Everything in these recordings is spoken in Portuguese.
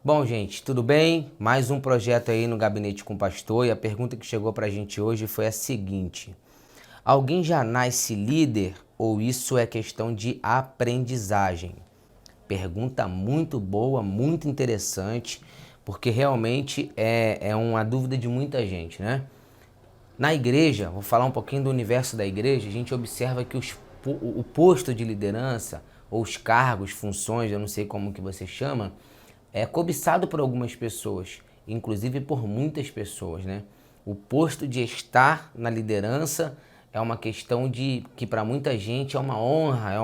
Bom, gente, tudo bem? Mais um projeto aí no Gabinete com o Pastor e a pergunta que chegou pra gente hoje foi a seguinte: alguém já nasce líder ou isso é questão de aprendizagem? Pergunta muito boa, muito interessante, porque realmente é uma dúvida de muita gente, né? Na igreja, vou falar um pouquinho do universo da igreja, a gente observa que o posto de liderança, ou os cargos, funções, eu não sei como que você chama, é cobiçado por algumas pessoas, inclusive por muitas pessoas, né? O posto de estar na liderança é uma questão de que para muita gente é uma honra,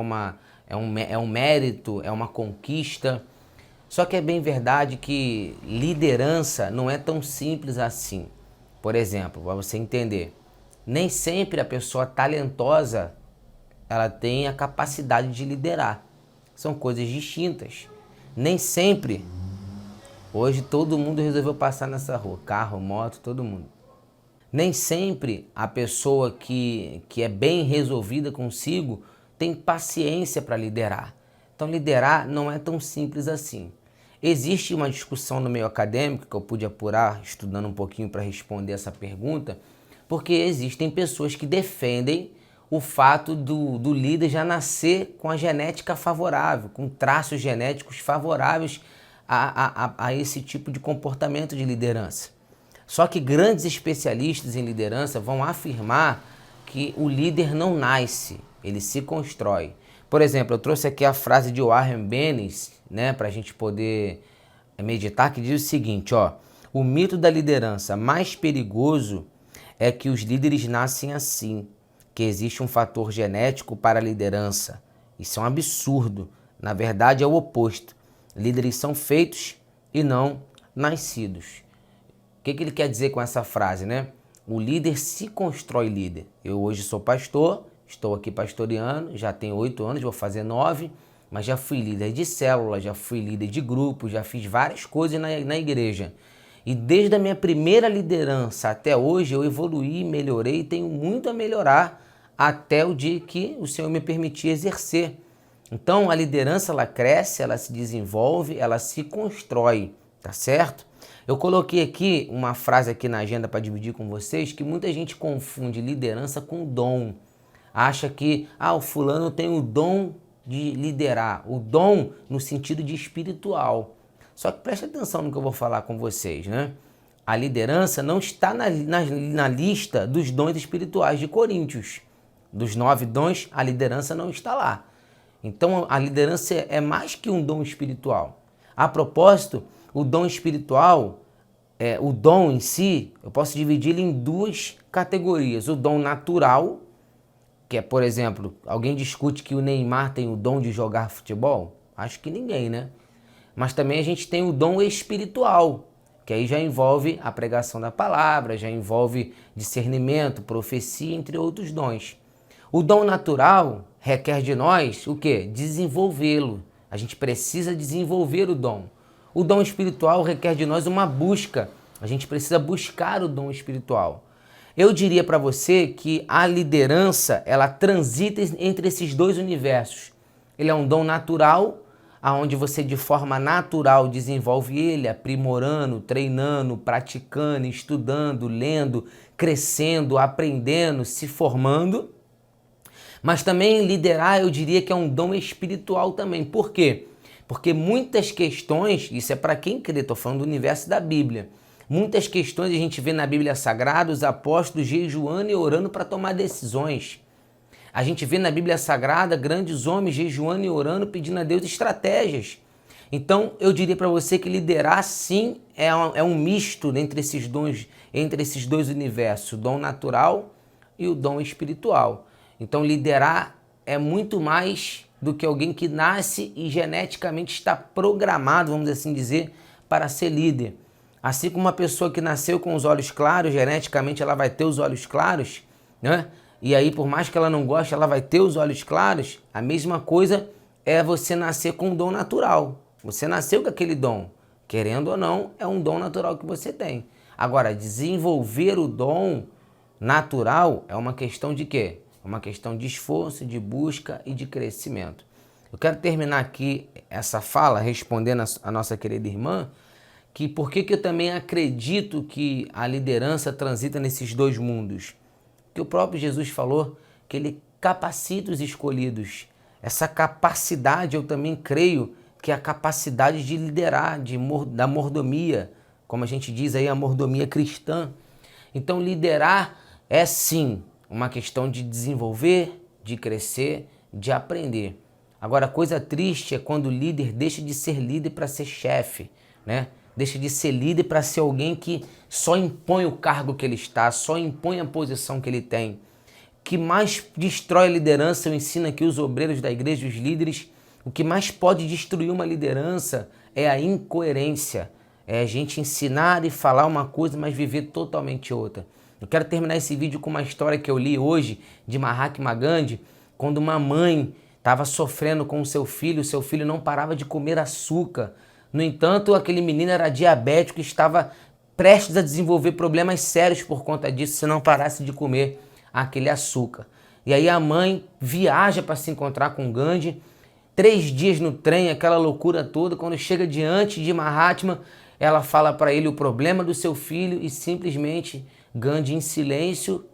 é um mérito, é uma conquista. Só que é bem verdade que liderança não é tão simples assim. Por exemplo, para você entender, nem sempre a pessoa talentosa ela tem a capacidade de liderar. São coisas distintas. Nem sempre. Hoje todo mundo resolveu passar nessa rua, carro, moto, todo mundo. Nem sempre a pessoa que é bem resolvida consigo tem paciência para liderar. Então liderar não é tão simples assim. Existe uma discussão no meio acadêmico que eu pude apurar estudando um pouquinho para responder essa pergunta, porque existem pessoas que defendem o fato do líder já nascer com a genética favorável, com traços genéticos favoráveis a esse tipo de comportamento de liderança. Só que grandes especialistas em liderança vão afirmar que o líder não nasce, ele se constrói. Por exemplo, eu trouxe aqui a frase de Warren Bennis, né, para a gente poder meditar, que diz o seguinte, ó: o mito da liderança mais perigoso é que os líderes nascem assim, que existe um fator genético para a liderança. Isso é um absurdo. Na verdade, é o oposto. Líderes são feitos e não nascidos. O que ele quer dizer com essa frase, né? O líder se constrói líder. Eu hoje sou pastor, estou aqui pastoreando, já tenho 8 anos, vou fazer 9, mas já fui líder de célula, já fui líder de grupo, já fiz várias coisas na igreja. E desde a minha primeira liderança até hoje eu evoluí, melhorei e tenho muito a melhorar até o dia que o Senhor me permitir exercer. Então a liderança ela cresce, ela se desenvolve, ela se constrói, tá certo? Eu coloquei aqui uma frase aqui na agenda para dividir com vocês que muita gente confunde liderança com dom. Acha que o fulano tem o dom de liderar, o dom no sentido de espiritual. Só que preste atenção no que eu vou falar com vocês, né? A liderança não está na lista dos dons espirituais de Coríntios. Dos 9 dons, a liderança não está lá. Então a liderança é mais que um dom espiritual. A propósito, o dom espiritual, o dom em si, eu posso dividi-lo em 2 categorias. O dom natural, que é, por exemplo, alguém discute que o Neymar tem o dom de jogar futebol? Acho que ninguém, né? Mas também a gente tem o dom espiritual, que aí já envolve a pregação da palavra, já envolve discernimento, profecia, entre outros dons. O dom natural requer de nós o quê? Desenvolvê-lo. A gente precisa desenvolver o dom. O dom espiritual requer de nós uma busca. A gente precisa buscar o dom espiritual. Eu diria para você que a liderança, ela transita entre esses 2 universos. Ele é um dom natural, aonde você de forma natural desenvolve ele, aprimorando, treinando, praticando, estudando, lendo, crescendo, aprendendo, se formando. Mas também liderar, eu diria que é um dom espiritual também. Por quê? Porque muitas questões, isso é para quem crê, estou falando do universo da Bíblia, muitas questões a gente vê na Bíblia Sagrada os apóstolos jejuando e orando para tomar decisões. A gente vê na Bíblia Sagrada grandes homens jejuando e orando, pedindo a Deus estratégias. Então, eu diria para você que liderar, sim, é um misto entre esses dois universos, o dom natural e o dom espiritual. Então, liderar é muito mais do que alguém que nasce e geneticamente está programado, vamos assim dizer, para ser líder. Assim como uma pessoa que nasceu com os olhos claros, geneticamente ela vai ter os olhos claros, né? E aí, por mais que ela não goste, ela vai ter os olhos claros. A mesma coisa é você nascer com um dom natural. Você nasceu com aquele dom. Querendo ou não, é um dom natural que você tem. Agora, desenvolver o dom natural é uma questão de quê? É uma questão de esforço, de busca e de crescimento. Eu quero terminar aqui essa fala respondendo a nossa querida irmã, por que eu também acredito que a liderança transita nesses dois mundos? Que o próprio Jesus falou que ele capacita os escolhidos. Essa capacidade eu também creio que é a capacidade de liderar, da mordomia, como a gente diz aí, a mordomia cristã. Então liderar é sim uma questão de desenvolver, de crescer, de aprender. Agora, a coisa triste é quando o líder deixa de ser líder para ser chefe, né? Deixa de ser líder para ser alguém que só impõe o cargo que ele está, só impõe a posição que ele tem. O que mais destrói a liderança, eu ensino aqui os obreiros da igreja, os líderes, o que mais pode destruir uma liderança é a incoerência. É a gente ensinar e falar uma coisa, mas viver totalmente outra. Eu quero terminar esse vídeo com uma história que eu li hoje de Mahatma Gandhi, quando uma mãe estava sofrendo com o seu filho não parava de comer açúcar. No entanto, aquele menino era diabético e estava prestes a desenvolver problemas sérios por conta disso, se não parasse de comer aquele açúcar. E aí a mãe viaja para se encontrar com Gandhi, 3 dias no trem, aquela loucura toda. Quando chega diante de Mahatma, ela fala para ele o problema do seu filho e simplesmente Gandhi, em silêncio,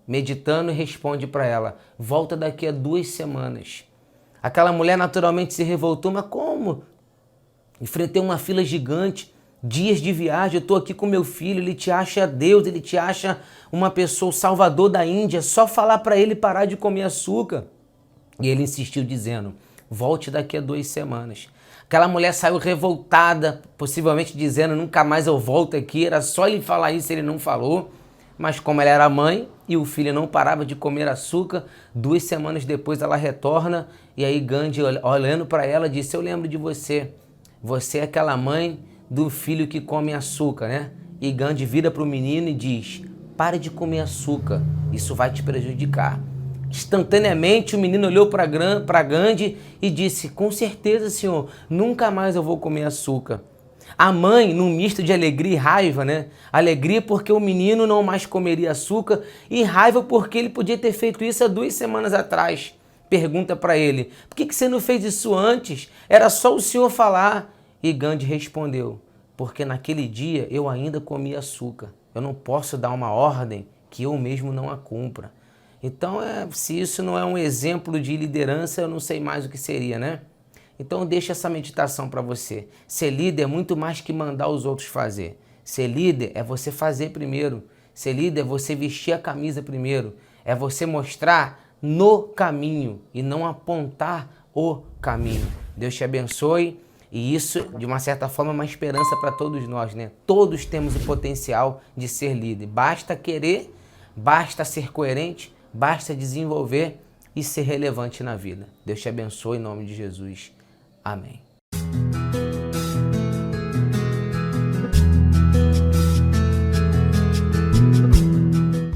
meditando, responde para ela: volta daqui a 2 semanas. Aquela mulher naturalmente se revoltou, mas como? Enfrentei uma fila gigante, dias de viagem, eu estou aqui com meu filho, ele te acha Deus, ele te acha uma pessoa, o salvador da Índia, só falar para ele parar de comer açúcar. E ele insistiu dizendo: volte daqui a 2 semanas. Aquela mulher saiu revoltada, possivelmente dizendo: nunca mais eu volto aqui. Era só ele falar isso, ele não falou. Mas como ela era mãe e o filho não parava de comer açúcar, 2 semanas depois ela retorna e aí Gandhi, olhando para ela, disse: eu lembro de você. Você é aquela mãe do filho que come açúcar, né? E Gandhi vira para o menino e diz: pare de comer açúcar, isso vai te prejudicar. Instantaneamente o menino olhou para Gandhi e disse: com certeza, senhor, nunca mais eu vou comer açúcar. A mãe, num misto de alegria e raiva, né? Alegria porque o menino não mais comeria açúcar e raiva porque ele podia ter feito isso há 2 semanas atrás. Pergunta para ele: por que você não fez isso antes? Era só o senhor falar. E Gandhi respondeu: porque naquele dia eu ainda comia açúcar. Eu não posso dar uma ordem que eu mesmo não a cumpra. Então, se isso não é um exemplo de liderança, eu não sei mais o que seria, né? Então deixa essa meditação para você. Ser líder é muito mais que mandar os outros fazer. Ser líder é você fazer primeiro. Ser líder é você vestir a camisa primeiro. É você mostrar no caminho e não apontar o caminho. Deus te abençoe. E isso, de uma certa forma, é uma esperança para todos nós, né? Todos temos o potencial de ser líder. Basta querer, basta ser coerente, basta desenvolver e ser relevante na vida. Deus te abençoe em nome de Jesus. Amém.